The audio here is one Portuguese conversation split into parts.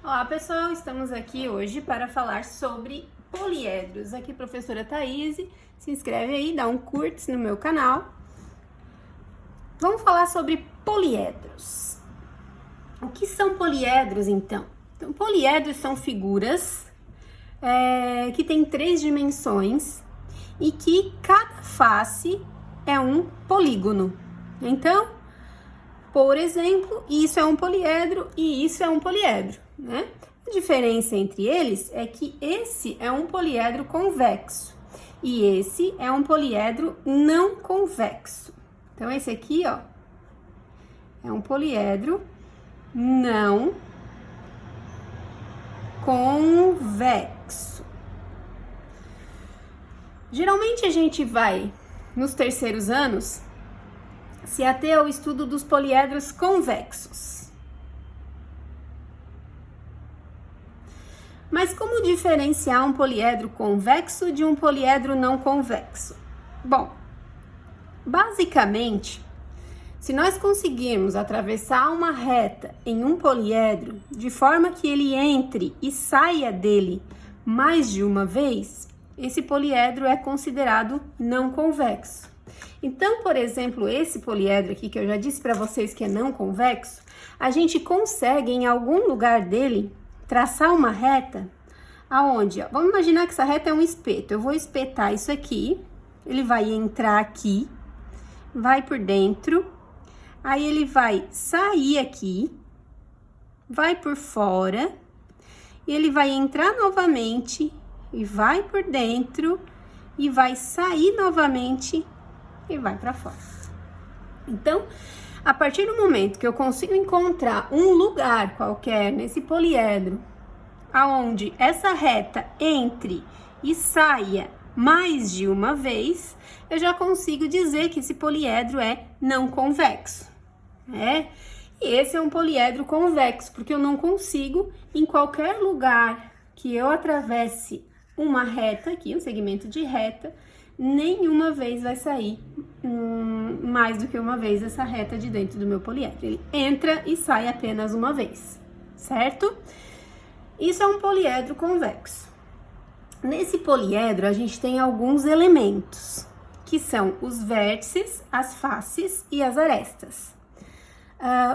Olá pessoal, estamos aqui hoje para falar sobre poliedros. Aqui professora Thaís, se inscreve aí, dá um curte no meu canal. Vamos falar sobre poliedros. O que são poliedros então? Então poliedros são figuras que têm 3 dimensões e que cada face é um polígono. Então, por exemplo, isso é um poliedro e isso é um poliedro, né? A diferença entre eles é que esse é um poliedro convexo e esse é um poliedro não convexo. Então, esse aqui, ó, é um poliedro não convexo. Geralmente a gente vai, nos terceiros anos, se ater ao estudo dos poliedros convexos. Mas como diferenciar um poliedro convexo de um poliedro não convexo? Bom, basicamente, se nós conseguirmos atravessar uma reta em um poliedro de forma que ele entre e saia dele mais de uma vez, esse poliedro é considerado não convexo. Então, por exemplo, esse poliedro aqui que eu já disse para vocês que é não convexo, a gente consegue em algum lugar dele traçar uma reta aonde, ó, vamos imaginar que essa reta é um espeto. Eu vou espetar isso aqui, ele vai entrar aqui, vai por dentro, aí ele vai sair aqui, vai por fora, e ele vai entrar novamente e vai por dentro e vai sair novamente e vai para fora. Então, a partir do momento que eu consigo encontrar um lugar qualquer nesse poliedro aonde essa reta entre e saia mais de uma vez, eu já consigo dizer que esse poliedro é não convexo, né? E esse é um poliedro convexo, porque eu não consigo, em qualquer lugar que eu atravesse uma reta aqui, um segmento de reta, nenhuma vez vai sair mais do que uma vez essa reta de dentro do meu poliedro. Ele entra e sai apenas uma vez, certo? Isso é um poliedro convexo. Nesse poliedro, a gente tem alguns elementos, que são os vértices, as faces e as arestas.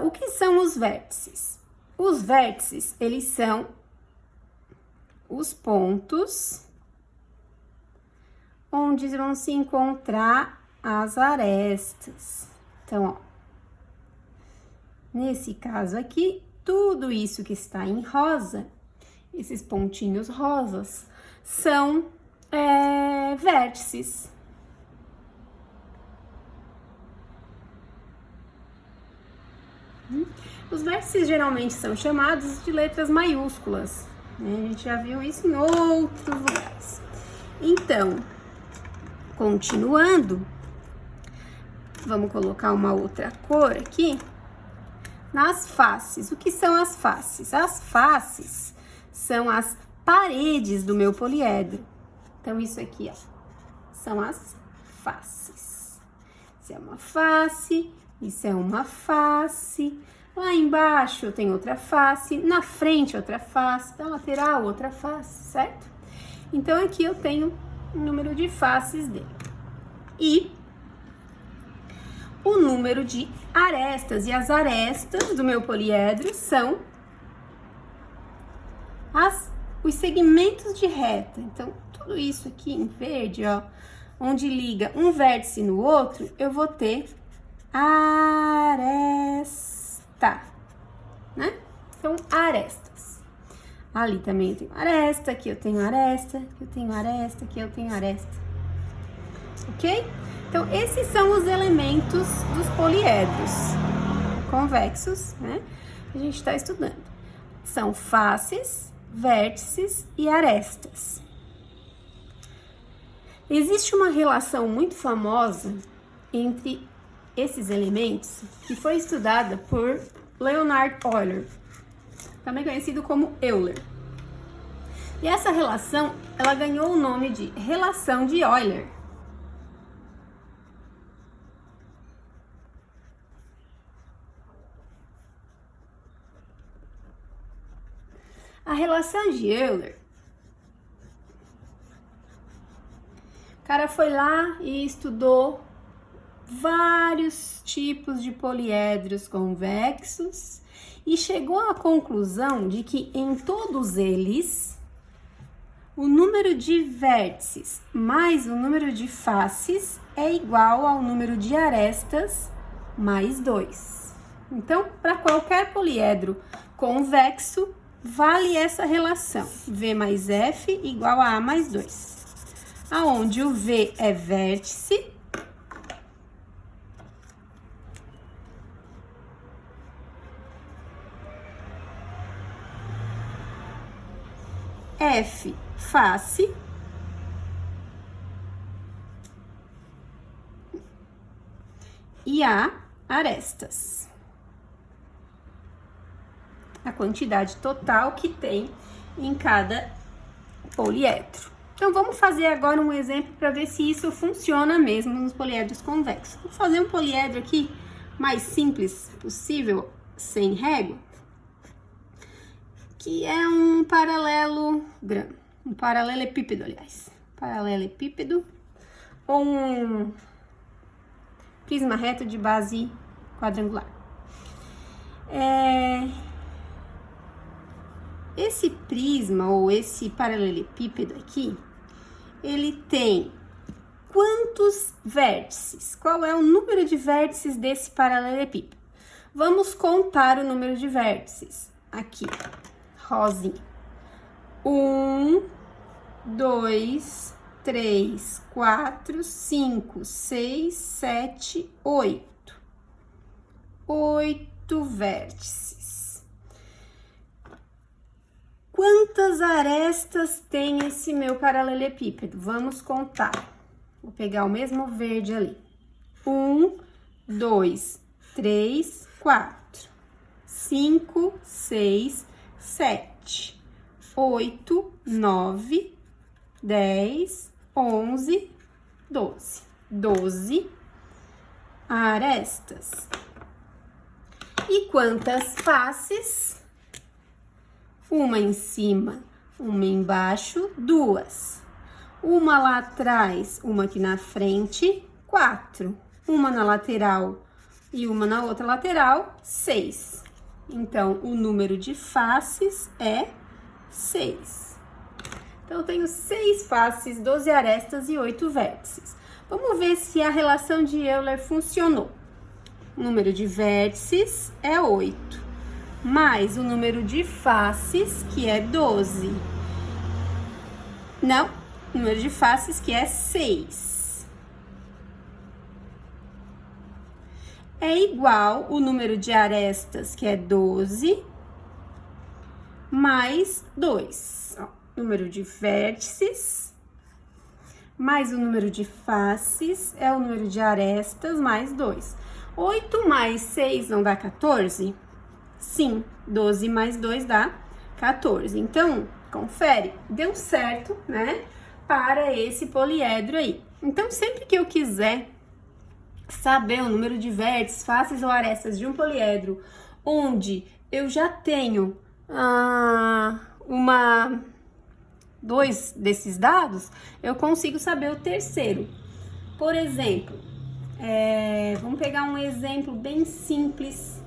O que são os vértices? Os vértices, eles são os pontos onde vão se encontrar as arestas. Então, ó, nesse caso aqui, tudo isso que está em rosa, esses pontinhos rosas, são vértices. Os vértices geralmente são chamados de letras maiúsculas, né? A gente já viu isso em outros lugares. Então, continuando, vamos colocar uma outra cor aqui. Nas faces, o que são as faces? As faces são as paredes do meu poliedro. Então, isso aqui, ó, são as faces. Isso é uma face, isso é uma face. Lá embaixo tem outra face, na frente outra face, na lateral outra face, certo? Então, aqui eu tenho o número de faces dele. E o número de arestas, e as arestas do meu poliedro são os segmentos de reta. Então, tudo isso aqui em verde, ó, onde liga um vértice no outro, eu vou ter aresta, né? Então, arestas. Ali também eu tenho aresta, aqui eu tenho aresta, aqui eu tenho aresta, aqui eu tenho aresta. Ok? Então, esses são os elementos dos poliedros convexos, né? Que a gente está estudando. São faces, vértices e arestas. Existe uma relação muito famosa entre esses elementos que foi estudada por Leonhard Euler, também conhecido como Euler. E essa relação, ela ganhou o nome de relação de Euler. A relação de Euler, o cara foi lá e estudou vários tipos de poliedros convexos e chegou à conclusão de que em todos eles o número de vértices mais o número de faces é igual ao número de arestas mais 2. Então, para qualquer poliedro convexo, vale essa relação, V mais F igual a A mais 2, aonde o V é vértice, F, face, e A, arestas. A quantidade total que tem em cada poliedro. Então, vamos fazer agora um exemplo para ver se isso funciona mesmo nos poliedros convexos. Vou fazer um poliedro aqui mais simples possível, sem régua, que é um paralelogramo, um paralelepípedo, aliás. Paralelepípedo ou um prisma reto de base quadrangular. Esse prisma ou esse paralelepípedo aqui, ele tem quantos vértices? Qual é o número de vértices desse paralelepípedo? Vamos contar o número de vértices. Aqui, rosinha. 1, 2, 3, 4, 5, 6, 7, 8. 8 vértices. Quantas arestas tem esse meu paralelepípedo? Vamos contar. Vou pegar o mesmo verde ali. 1, 2, 3, 4, 5, 6, 7, 8, 9, 10, 11, 12. 12 arestas. E quantas faces? Uma em cima, uma embaixo, 2. Uma lá atrás, uma aqui na frente, 4. Uma na lateral e uma na outra lateral, 6. Então, o número de faces é 6. Então, eu tenho 6 faces, 12 arestas e 8 vértices. Vamos ver se a relação de Euler funcionou. O número de vértices é 8, mais o número de faces, que é 12. Não, o número de faces, que é 6. É igual o número de arestas, que é 12, mais 2. Ó, número de vértices, mais o número de faces, é o número de arestas, mais 2. 8 mais 6 não dá 14? Sim, 12 mais 2 dá 14. Então, confere, deu certo, né? Para esse poliedro aí. Então, sempre que eu quiser saber o número de vértices, faces ou arestas de um poliedro, onde eu já tenho dois desses dados, eu consigo saber o terceiro. Por exemplo, vamos pegar um exemplo bem simples.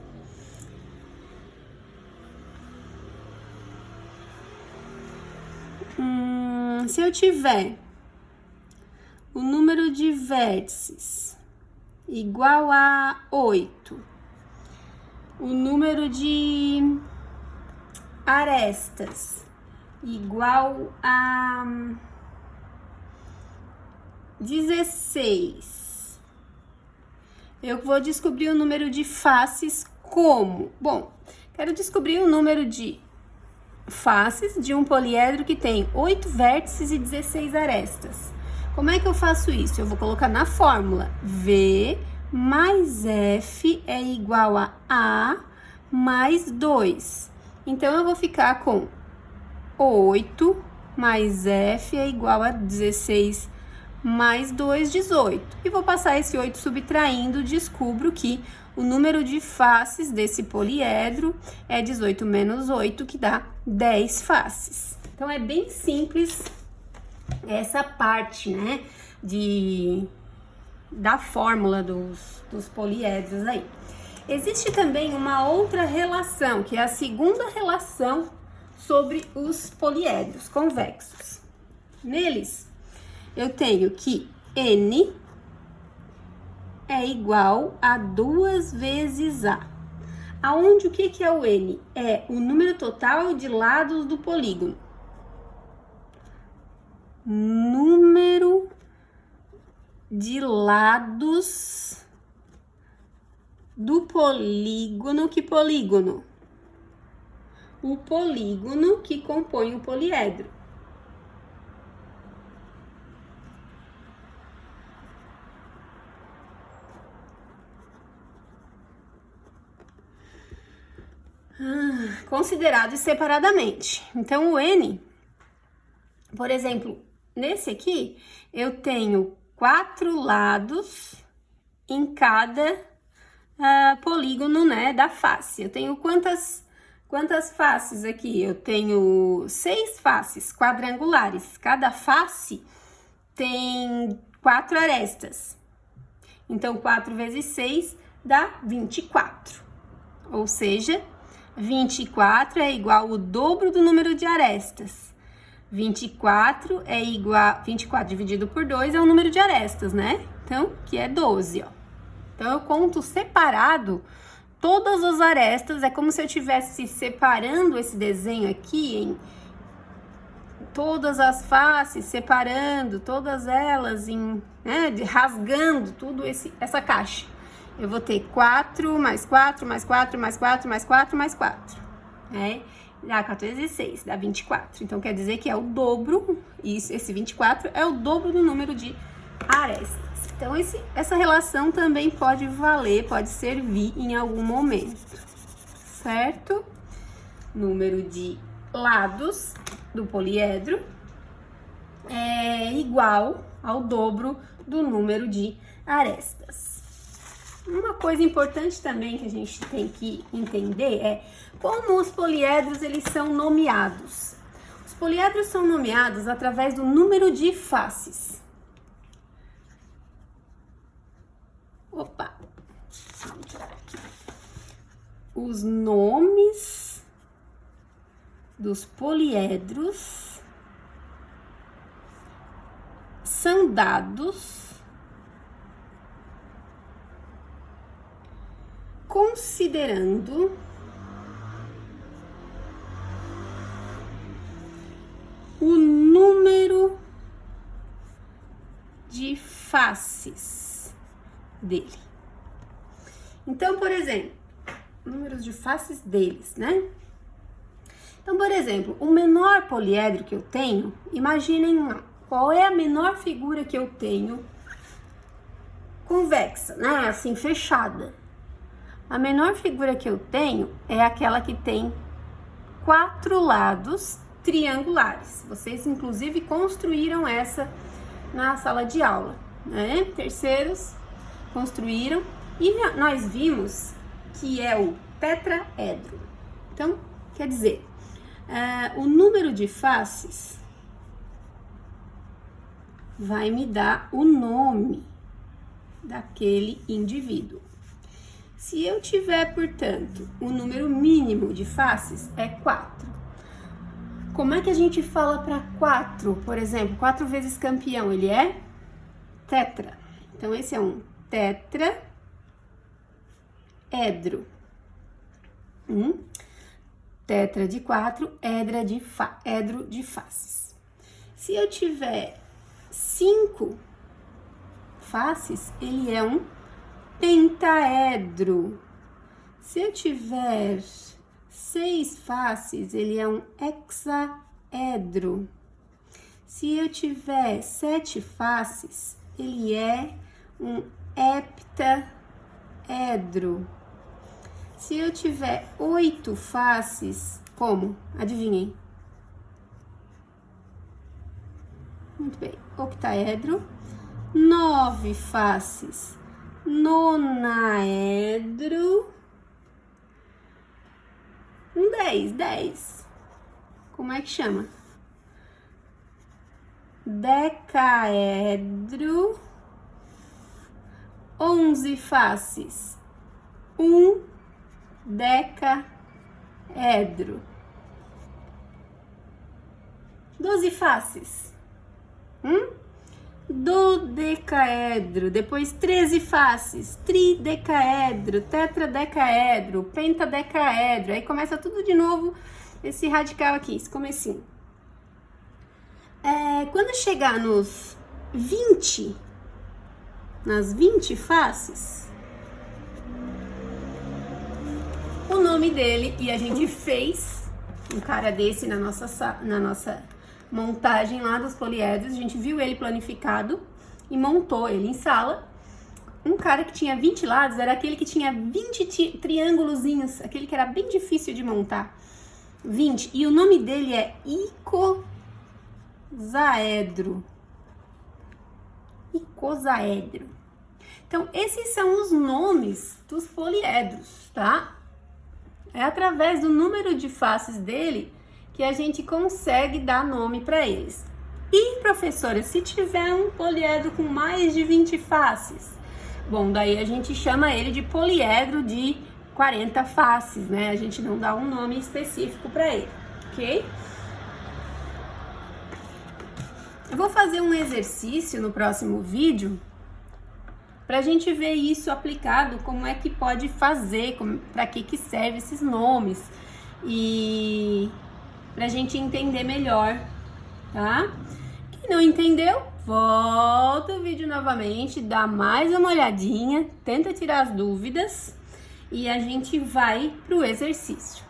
Se eu tiver o número de vértices igual a 8, o número de arestas igual a 16, eu vou descobrir o número de faces como? Bom, quero descobrir o número de faces de um poliedro que tem 8 vértices e 16 arestas. Como é que eu faço isso? Eu vou colocar na fórmula. V mais F é igual a A mais 2. Então, eu vou ficar com 8 mais F é igual a 16 mais 2, 18. E vou passar esse 8 subtraindo, descubro que o número de faces desse poliedro é 18 menos 8, que dá 10 faces. Então, é bem simples essa parte, né, da fórmula dos poliedros aí. Existe também uma outra relação, que é a segunda relação sobre os poliedros convexos. Neles, eu tenho que N é igual a 2 vezes A. Aonde o que é o N? É o número total de lados do polígono. Número de lados do polígono. Que polígono? O polígono que compõe o poliedro. Considerados separadamente. Então, o N, por exemplo, nesse aqui, eu tenho 4 lados em cada polígono, né, da face. Eu tenho quantas faces aqui? Eu tenho 6 faces quadrangulares. Cada face tem 4 arestas. Então, 4 vezes 6 dá 24. Ou seja, 24 é igual ao dobro do número de arestas. 24 é igual... 24 dividido por 2 é o número de arestas, né? Então, que é 12, ó. Então, eu conto separado todas as arestas. É como se eu estivesse separando esse desenho aqui em todas as faces, separando todas elas, né, rasgando tudo essa caixa. Eu vou ter 4, mais 4, mais 4, mais 4, mais 4, mais 4. Né? Dá 4 vezes 6, dá 24. Então, quer dizer que é o dobro, esse 24 é o dobro do número de arestas. Então, essa relação também pode valer, pode servir em algum momento, certo? Número de lados do poliedro é igual ao dobro do número de arestas. Uma coisa importante também que a gente tem que entender é como os poliedros eles são nomeados. Os poliedros são nomeados através do número de faces. Opa! Vamos tirar aqui. Os nomes dos poliedros são dados considerando o número de faces dele. Então, por exemplo, números de faces deles, né? Então, por exemplo, o menor poliedro que eu tenho, imaginem lá, qual é a menor figura que eu tenho convexa, né? Assim, fechada. A menor figura que eu tenho é aquela que tem 4 lados triangulares. Vocês, inclusive, construíram essa na sala de aula, né? Terceiros construíram e nós vimos que é o tetraedro. Então, quer dizer, o número de faces vai me dar o nome daquele indivíduo. Se eu tiver, portanto, o número mínimo de faces é 4. Como é que a gente fala para 4? Por exemplo, 4 vezes campeão, ele é tetra. Então, esse é um tetraedro. Tetra de 4, edro de faces. Se eu tiver 5 faces, ele é um pentaedro. Se eu tiver 6 faces, ele é um hexaedro. Se eu tiver 7 faces, ele é um heptaedro. Se eu tiver 8 faces, como? Adivinhem. Muito bem, octaedro. 9 faces, nonaedro. 10. Como é que chama? Decaedro. 11 faces, decaedro. 12 faces, dodecaedro. Depois 13 faces, tridecaedro, tetradecaedro, pentadecaedro. Aí começa tudo de novo esse radical aqui, esse comecinho. Quando chegar nos 20, nas 20 faces, o nome dele, e a gente fez um cara desse na nossa montagem lá dos poliedros, a gente viu ele planificado e montou ele em sala. Um cara que tinha 20 lados era aquele que tinha 20 triângulozinhos, aquele que era bem difícil de montar. 20. E o nome dele é icosaedro. Icosaedro. Então, esses são os nomes dos poliedros, tá? É através do número de faces dele que a gente consegue dar nome para eles. E, professora, se tiver um poliedro com mais de 20 faces, bom, daí a gente chama ele de poliedro de 40 faces, né? A gente não dá um nome específico para ele, ok? Eu vou fazer um exercício no próximo vídeo para a gente ver isso aplicado, como é que pode fazer, para que serve esses nomes e para a gente entender melhor, tá? Quem não entendeu, volta o vídeo novamente, dá mais uma olhadinha, tenta tirar as dúvidas e a gente vai pro exercício.